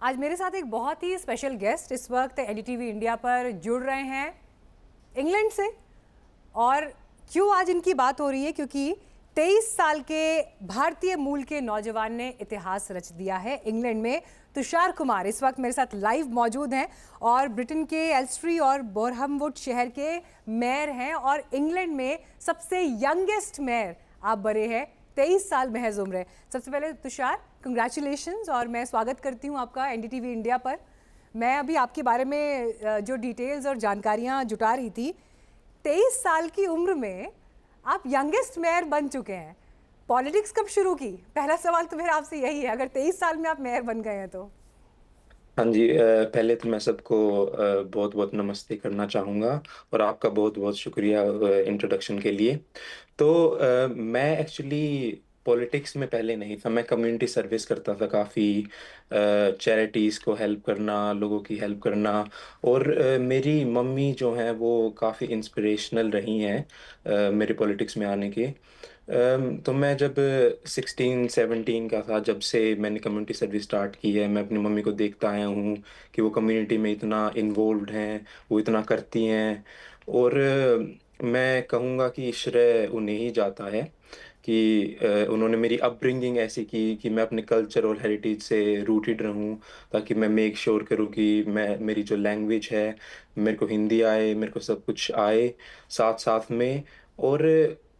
आज मेरे साथ एक बहुत ही स्पेशल गेस्ट इस वक्त एनडीटीवी इंडिया पर जुड़ रहे हैं इंग्लैंड से। और क्यों आज इनकी बात हो रही है, क्योंकि 23 साल के भारतीय मूल के नौजवान ने इतिहास रच दिया है इंग्लैंड में। तुषार कुमार इस वक्त मेरे साथ लाइव मौजूद हैं और ब्रिटेन के एल्स्ट्री और बोरहमवुड शहर के मेयर हैं और इंग्लैंड में सबसे यंगेस्ट मेयर आप बने हैं। 23 साल महज उम्र है। सबसे पहले तुषार, कंग्रेचुलेशंस और मैं स्वागत करती हूँ आपका एनडीटीवी इंडिया पर। मैं अभी आपके बारे में जो डिटेल्स और जानकारियाँ जुटा रही थी, 23 साल की उम्र में आप यंगेस्ट मेयर बन चुके हैं। पॉलिटिक्स कब शुरू की? पहला सवाल तो मेरा आपसे यही है, अगर 23 साल में आप मेयर बन गए हैं तो। हाँ जी। पहले तो मैं सबको बहुत बहुत नमस्ते करना चाहूँगा और आपका बहुत बहुत शुक्रिया इंट्रोडक्शन के लिए। तो मैं एक्चुअली पॉलिटिक्स में पहले नहीं था। मैं कम्युनिटी सर्विस करता था, काफ़ी चैरिटीज़ को हेल्प करना, लोगों की हेल्प करना। और मेरी मम्मी जो हैं वो काफ़ी इंस्पिरेशनल रही हैं मेरे पॉलिटिक्स में आने के। तो मैं जब 16-17 का था, जब से मैंने कम्युनिटी सर्विस स्टार्ट की है, मैं अपनी मम्मी को देखता आया हूँ कि वो कम्युनिटी में इतना इन्वॉल्व हैं, वो इतना करती हैं। और मैं कहूँगा कि श्रेय उन्हें ही जाता है कि उन्होंने मेरी अपब्रिंगिंग ऐसी की कि मैं अपने कल्चर और हेरिटेज से रूटेड रहूं, ताकि मैं मेक श्योर करूं कि मैं मेरी जो लैंग्वेज है, मेरे को हिंदी आए, मेरे को सब कुछ आए साथ साथ में। और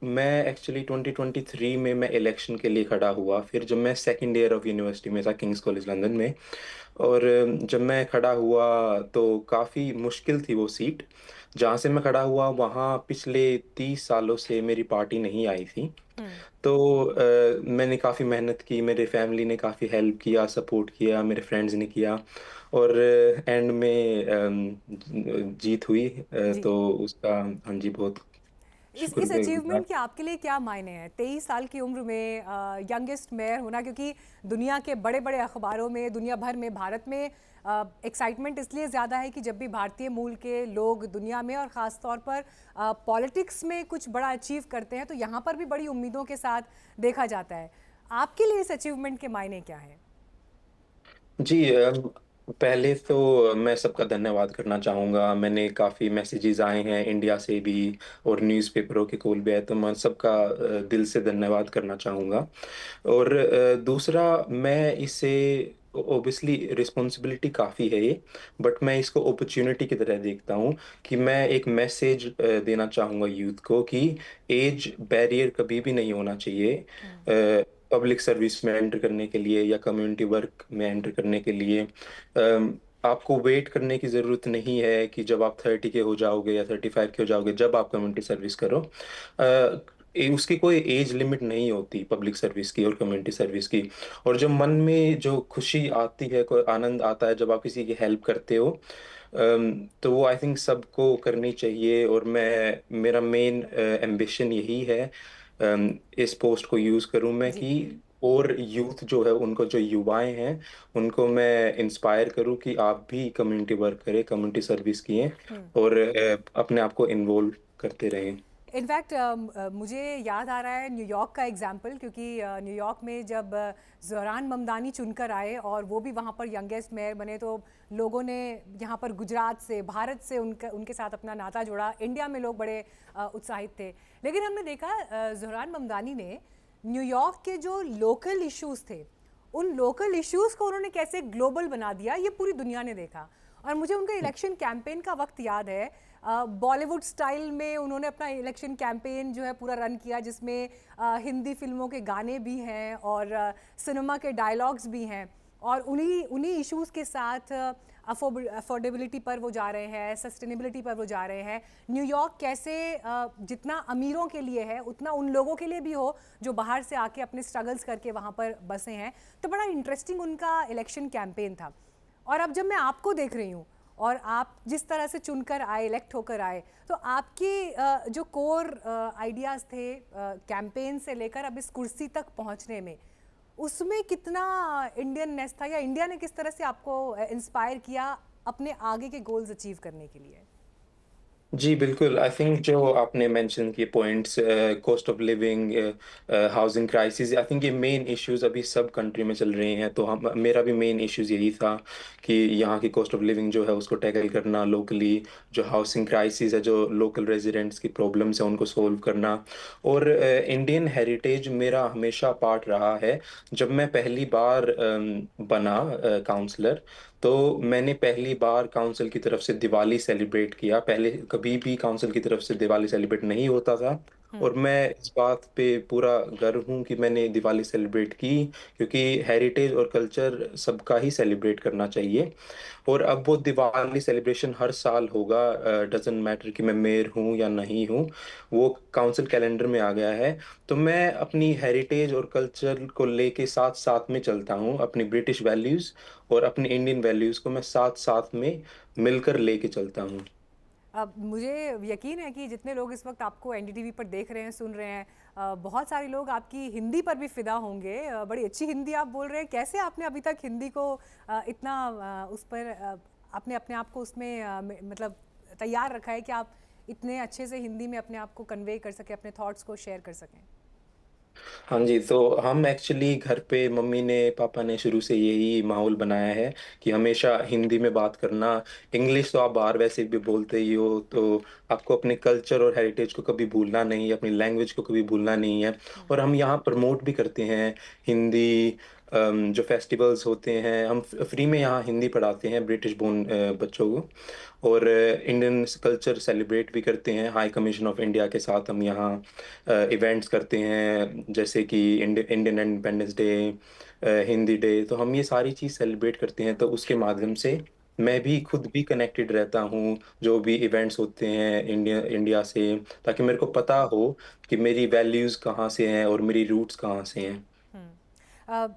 मैं एक्चुअली 2023 में मैं इलेक्शन के लिए खड़ा हुआ, फिर जब मैं सेकेंड ईयर ऑफ यूनिवर्सिटी में था किंग्स कॉलेज लंदन में। और जब मैं खड़ा हुआ तो काफ़ी मुश्किल थी वो सीट। जहाँ से मैं खड़ा हुआ वहाँ पिछले 30 सालों से मेरी पार्टी नहीं आई थी। हम्म। तो मैंने काफ़ी मेहनत की, मेरे फैमिली ने काफ़ी हेल्प किया, सपोर्ट किया, मेरे फ्रेंड्स ने किया। और एंड में जीत हुई। जी, तो उसका, हाँ जी, बहुत इस अचीवमेंट शुक्र। के आपके लिए क्या मायने हैं 23 साल की उम्र में यंगेस्ट मेयर होना? क्योंकि दुनिया के बड़े बड़े अखबारों में, दुनिया भर में, भारत में एक्साइटमेंट इसलिए ज़्यादा है कि जब भी भारतीय मूल के लोग दुनिया में और ख़ास तौर पर पॉलिटिक्स में कुछ बड़ा अचीव करते हैं तो यहाँ पर भी बड़ी उम्मीदों के साथ देखा जाता है। आपके लिए इस अचीवमेंट के मायने क्या है? जी, पहले तो मैं सबका धन्यवाद करना चाहूँगा। मैंने काफ़ी मैसेजेस आए हैं इंडिया से भी और न्यूज़पेपरों के कॉल भी आए, तो मैं सबका दिल से धन्यवाद करना चाहूँगा। और दूसरा, मैं इसे ओबियसली रिस्पॉन्सिबिलिटी काफ़ी है ये, बट मैं इसको अपॉर्चुनिटी की तरह देखता हूँ कि मैं एक मैसेज देना चाहूँगा यूथ को कि एज बैरियर कभी भी नहीं होना चाहिए हम्म। पब्लिक सर्विस में एंटर करने के लिए या कम्युनिटी वर्क में एंटर करने के लिए। आपको वेट करने की ज़रूरत नहीं है कि जब आप 30 के हो जाओगे या 35 के हो जाओगे जब आप कम्युनिटी सर्विस करो। उसकी कोई एज लिमिट नहीं होती पब्लिक सर्विस की और कम्युनिटी सर्विस की। और जब मन में जो खुशी आती है, कोई आनंद आता है जब आप किसी की हेल्प करते हो, तो वो आई थिंक सबको करनी चाहिए। और मैं, मेरा मेन एम्बिशन यही है, इस पोस्ट को यूज करूं मैं जी। कि और यूथ जो है, उनको, जो युवाएं हैं, उनको मैं इंस्पायर करूं कि आप भी कम्युनिटी वर्क करें, कम्युनिटी सर्विस किए हम्म। और अपने आप को इन्वॉल्व करते रहें। इनफैक्ट मुझे याद आ रहा है न्यूयॉर्क का एग्जाम्पल, क्योंकि न्यूयॉर्क में जब ज़हरान ममदानी चुनकर आए और वो भी वहाँ पर यंगेस्ट मेयर बने तो लोगों ने यहाँ पर गुजरात से, भारत से उनके साथ अपना नाता जोड़ा। इंडिया में लोग बड़े उत्साहित थे। लेकिन हमने देखा ज़हरान ममदानी ने न्यूयॉर्क के जो लोकल इश्यूज़ थे, उन लोकल इश्यूज़ को उन्होंने कैसे ग्लोबल बना दिया, ये पूरी दुनिया ने देखा। और मुझे उनका इलेक्शन कैंपेन का वक्त याद है। बॉलीवुड स्टाइल में उन्होंने अपना इलेक्शन कैंपेन जो है पूरा रन किया, जिसमें हिंदी फिल्मों के गाने भी हैं और सिनेमा के डायलॉग्स भी हैं। और उन्हीं उन्हीं इश्यूज़ के साथ अफोर्डेबिलिटी पर वो जा रहे हैं, सस्टेनेबिलिटी पर वो जा रहे हैं। न्यूयॉर्क कैसे जितना अमीरों के लिए है उतना उन लोगों के लिए भी हो जो बाहर से आके अपने स्ट्रगल्स करके वहाँ पर बसे हैं। तो बड़ा इंटरेस्टिंग उनका इलेक्शन कैंपेन था। और अब जब मैं आपको देख रही हूँ और आप जिस तरह से चुनकर आए, इलेक्ट होकर आए, तो आपके जो कोर आइडियाज़ थे कैंपेन से लेकर अब इस कुर्सी तक पहुँचने में, उसमें कितना इंडियन नेस था, या इंडिया ने किस तरह से आपको इंस्पायर किया अपने आगे के गोल्स अचीव करने के लिए? जी बिल्कुल। आई थिंक जो आपने मेंशन किए points, cost of living, housing crisis, I think ये मेन इश्यूज अभी सब कंट्री में चल रहे हैं। तो हम मेरा भी मेन इश्यूज यही था कि यहाँ की कॉस्ट ऑफ लिविंग जो है उसको टैकल करना लोकली, जो हाउसिंग क्राइसिस है, जो लोकल रेजिडेंट्स की प्रॉब्लम्स है उनको सोल्व करना। और इंडियन हेरिटेज मेरा हमेशा पार्ट रहा है। जब मैं पहली बार बना काउंसलर, तो मैंने पहली बार काउंसिल की तरफ से दिवाली सेलिब्रेट किया। पहले कभी भी काउंसिल की तरफ से दिवाली सेलिब्रेट नहीं होता था। और मैं इस बात पे पूरा गर्व हूँ कि मैंने दिवाली सेलिब्रेट की, क्योंकि हेरिटेज और कल्चर सबका ही सेलिब्रेट करना चाहिए। और अब वो दिवाली सेलिब्रेशन हर साल होगा, डजेंट मैटर कि मैं मेयर हूँ या नहीं हूँ, वो काउंसिल कैलेंडर में आ गया है। तो मैं अपनी हेरिटेज और कल्चर को लेके साथ साथ में चलता हूँ। अपनी ब्रिटिश वैल्यूज और अपनी इंडियन वैल्यूज को मैं साथ साथ में मिलकर लेके चलता हूँ। अब मुझे यकीन है कि जितने लोग इस वक्त आपको एनडीटीवी पर देख रहे हैं, सुन रहे हैं, बहुत सारे लोग आपकी हिंदी पर भी फिदा होंगे। बड़ी अच्छी हिंदी आप बोल रहे हैं। कैसे आपने अभी तक हिंदी को इतना उस पर आपने अपने आप को उसमें मतलब तैयार रखा है कि आप इतने अच्छे से हिंदी में अपने आप को कन्वे कर सकें, अपने थॉट्स को शेयर कर सकें? हाँ जी। तो हम एक्चुअली घर पे मम्मी ने पापा ने शुरू से यही माहौल बनाया है कि हमेशा हिंदी में बात करना। इंग्लिश तो आप बाहर वैसे भी बोलते ही हो, तो आपको अपने कल्चर और हेरिटेज को कभी भूलना नहीं है, अपनी लैंग्वेज को कभी भूलना नहीं है। और हम यहाँ प्रमोट भी करते हैं हिंदी। जो फेस्टिवल्स होते हैं हम फ्री में यहाँ हिंदी पढ़ाते हैं ब्रिटिश बोर्न बच्चों को। और इंडियन कल्चर सेलिब्रेट भी करते हैं। हाई कमीशन ऑफ इंडिया के साथ हम यहाँ इवेंट्स करते हैं, जैसे कि Indian independence day, Hindi day. तो हम ये सारी चीज़ सेलिब्रेट करते हैं, तो उसके माध्यम से मैं भी खुद भी कनेक्टेड रहता हूँ जो भी इवेंट्स होते हैं इंडिया इंडिया से, ताकि मेरे को पता हो कि मेरी वैल्यूज़ कहाँ से हैं और मेरी रूट्स कहाँ से हैं। अ,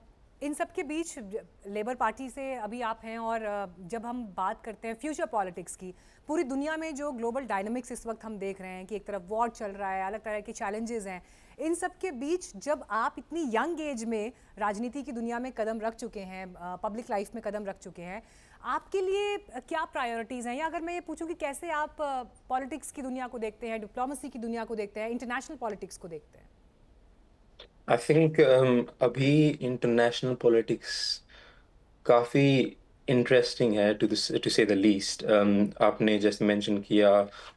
इन सब के बीच लेबर पार्टी से अभी आप हैं, और जब हम बात करते हैं फ्यूचर पॉलिटिक्स की, पूरी दुनिया में जो ग्लोबल डायनामिक्स इस वक्त हम देख रहे हैं कि एक तरफ वॉर चल रहा है, अलग तरह के चैलेंजेस हैं, इन सब के बीच जब आप इतनी यंग एज में राजनीति की दुनिया में कदम रख चुके हैं, पब्लिक लाइफ में कदम रख चुके हैं, आपके लिए क्या प्रायोरिटीज़ हैं? या अगर मैं ये पूछूं कि कैसे आप पॉलिटिक्स की दुनिया को देखते हैं, डिप्लोमेसी की दुनिया को देखते हैं, इंटरनेशनल पॉलिटिक्स को देखते हैं? आई थिंक अभी इंटरनेशनल पॉलिटिक्स काफ़ी इंटरेस्टिंग है, टू से द लीस्ट। आपने जैसे मेंशन किया,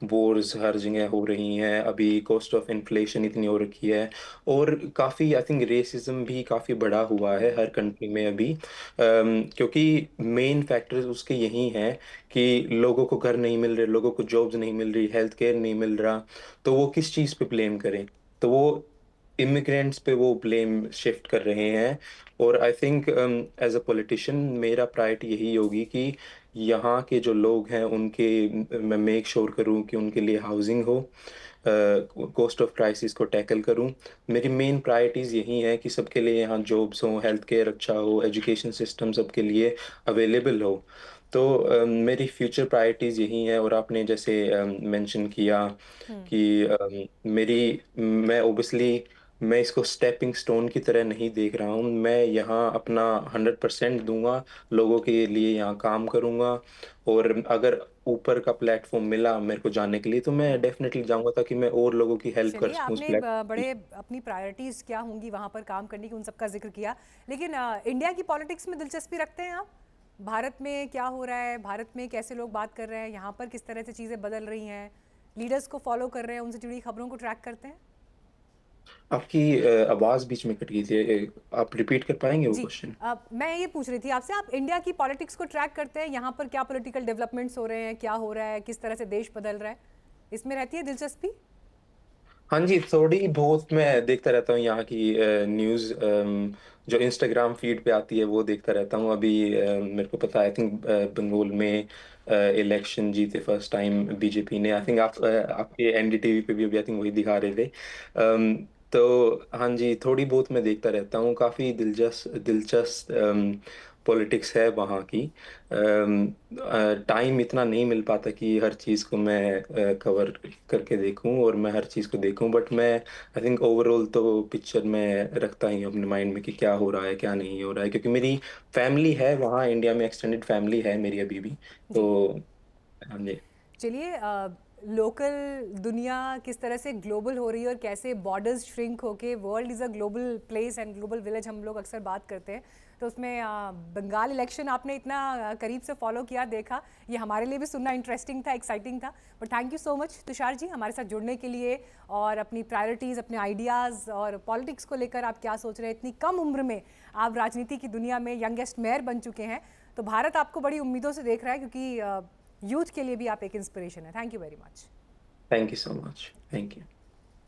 वॉर्स हर जगह हो रही हैं अभी, कॉस्ट ऑफ इन्फ्लेशन इतनी हो रखी है। और काफ़ी आई थिंक रेसिज्म भी काफ़ी बढ़ा हुआ है हर कंट्री में अभी। क्योंकि मेन फैक्टर्स उसके यही हैं कि लोगों को घर नहीं मिल रहे, लोगों को जॉब्स नहीं मिल रही, हेल्थ केयर नहीं मिल रहा। तो वो किस चीज़ पे ब्लेम करें? तो वो इमिग्रेंट्स पे वो ब्लेम शिफ्ट कर रहे हैं। और I think as a politician मेरा प्रायोरिटी यही होगी कि यहाँ के जो लोग हैं उनके, मैं मेक श्योर करूँ कि उनके लिए हाउसिंग हो, कॉस्ट ऑफ क्राइसिस को टैकल करूँ। मेरी मेन प्रायोरिटीज़ यही है कि सबके लिए यहाँ जॉब्स हो, हेल्थ केयर अच्छा हो, एजुकेशन सिस्टम सबके लिए अवेलेबल हो। तो मेरी फ्यूचर प्रायोरिटीज़ यही हैं। और आपने जैसे मेंशन किया कि मैं ओबियसली मैं इसको स्टेपिंग स्टोन की तरह नहीं देख रहा हूँ। मैं यहाँ अपना 100% दूंगा, लोगों के लिए यहाँ काम करूंगा। और अगर ऊपर का प्लेटफॉर्म मिला मेरे को जाने के लिए, तो मैं डेफिनेटली जाऊंगा, ताकि मैं और लोगों की हेल्प कर चलिए, सकूँ उस आपने प्लेटफॉर्म। बड़े अपनी प्रायोरिटीज़ क्या होंगी वहाँ पर काम करने की, उन सब का जिक्र किया। लेकिन इंडिया की पॉलिटिक्स में दिलचस्पी रखते हैं आप? भारत में क्या हो रहा है, भारत में कैसे लोग बात कर रहे हैं, यहाँ पर किस तरह से चीज़ें बदल रही हैं, लीडर्स को फॉलो कर रहे हैं, उनसे जुड़ी खबरों को ट्रैक करते हैं? आपकी आवाज़ बीच में कट गई थी। आप रिपीट कर पाएंगे वो जी, क्वेश्चन? मैं ये पूछ रही थी आपसे, आप इंडिया की पॉलिटिक्स को ट्रैक करते हैं? यहाँ पर क्या पॉलिटिकल डेवलपमेंट्स हो रहे हैं, क्या हो रहा है, किस तरह से देश बदल रहा है, इसमें रहती है दिलचस्पी? हाँ जी, थोड़ी बहुत मैं देखता रहता हूँ यहाँ की न्यूज़। जो इंस्टाग्राम फीड पे आती है वो देखता रहता हूँ। अभी मेरे को पता है, आई थिंक बंगाल में इलेक्शन जीते फर्स्ट टाइम बीजेपी ने। आई थिंक आपके एनडीटीवी पे भी अभी आई थिंक वही दिखा रहे थे। तो हाँ जी, थोड़ी बहुत मैं देखता रहता हूँ। काफ़ी दिलचस्प दिलचस्प पॉलिटिक्स है वहाँ की। टाइम इतना नहीं मिल पाता कि हर चीज़ को मैं कवर करके देखूं और मैं हर चीज़ को देखूं। बट मैं आई थिंक ओवरऑल तो पिक्चर में रखता ही हूं अपने माइंड में कि क्या हो रहा है क्या नहीं हो रहा है, क्योंकि मेरी फैमिली है वहाँ इंडिया में, एक्सटेंडेड फैमिली है मेरी अभी भी। जी। तो हाँ जी। चलिए, लोकल दुनिया किस तरह से ग्लोबल हो रही है और कैसे बॉर्डर्स श्रिंक होके world is a global place and global village हम लोग अक्सर बात करते हैं। तो उसमें बंगाल इलेक्शन आपने इतना करीब से फॉलो किया, देखा, ये हमारे लिए भी सुनना इंटरेस्टिंग था, एक्साइटिंग था। But thank you so much Tushar ji हमारे साथ जुड़ने के लिए, और अपनी प्रायोरिटीज़, अपने आइडियाज़ और पॉलिटिक्स को लेकर आप क्या सोच रहे हैं। इतनी कम उम्र में आप राजनीति की दुनिया में यंगेस्ट मेयर बन चुके हैं, तो भारत आपको बड़ी उम्मीदों से देख रहा है, क्योंकि यूथ के लिए भी आप एक इंस्पिरेशन है। Thank you very much. Thank you so much. Thank you.